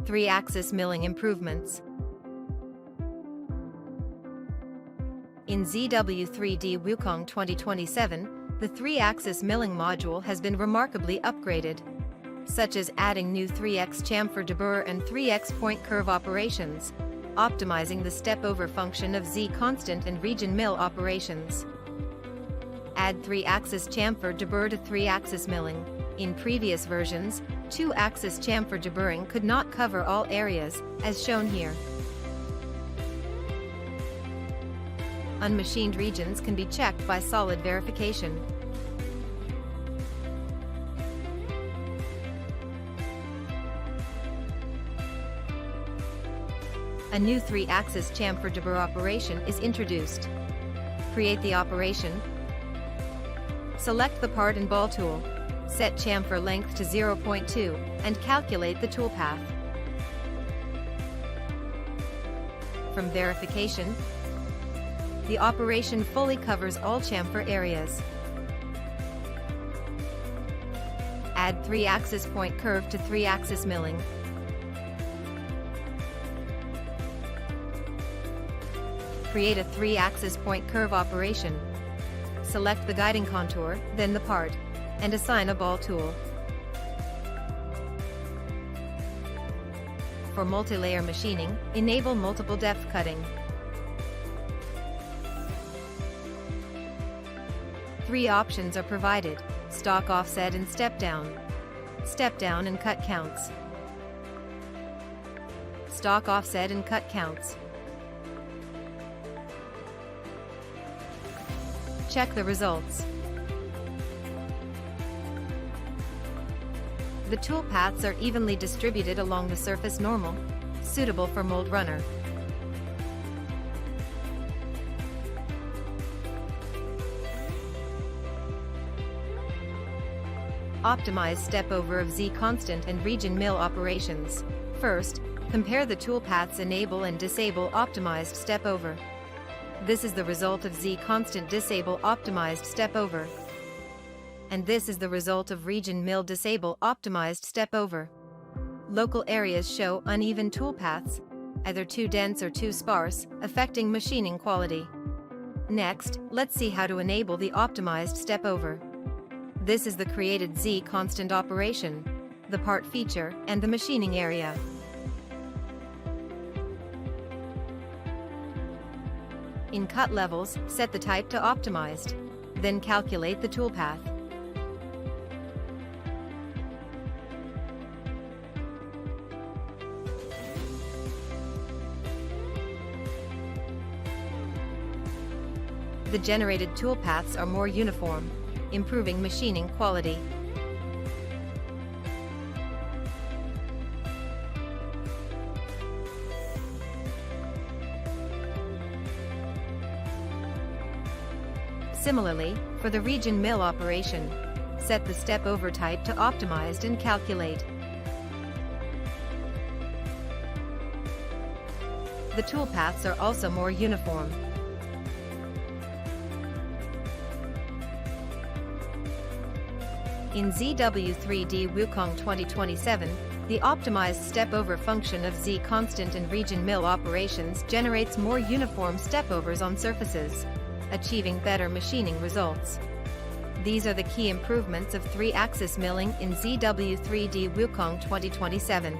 3-axis milling improvements. In ZW3D WuKong 2027, the 3-axis milling module has been remarkably upgraded, such as adding new 3x chamfer de burr and 3x point curve operations, optimizing the step-over function of Z constant and region mill operations. Add 3-axis chamfer de burr to 3-axis milling. In previous versions, 2-axis chamfer de burring could not cover all areas, as shown here. Unmachined regions can be checked by solid verification. A new 3-axis chamfer de burr operation is introduced. Create the operation. Select the part and ball tool. Set chamfer length to 0.2 and calculate the toolpath. From verification, the operation fully covers all chamfer areas. Add 3-axis point curve to 3-axis milling. Create a 3-axis point curve operation. Select the guiding contour, then the part, and assign a ball tool. For multi-layer machining, enable multiple depth cutting. 3 options are provided: stock offset and step down and cut counts, stock offset and cut counts. Check the results. The tool paths are evenly distributed along the surface normal, suitable for mold runner. Optimize step-over of Z constant and region mill operations. First, compare the tool paths enable and disable optimized step-over. This is the result of Z constant disable optimized step-over. And this is the result of region mill disable optimized step-over. Local areas show uneven tool paths, either too dense or too sparse, affecting machining quality. Next, let's see how to enable the optimized step-over. This is the created Z constant operation, the part feature, and the machining area. In cut levels, set the type to optimized, then calculate the toolpath. The generated toolpaths are more uniform, improving machining quality. Similarly, for the region mill operation, set the step-over type to optimized and calculate. The toolpaths are also more uniform. In ZW3D WuKong 2027, the optimized step-over function of Z constant and region mill operations generates more uniform step-overs on surfaces, achieving better machining results. These are the key improvements of 3-axis milling in ZW3D WuKong 2027.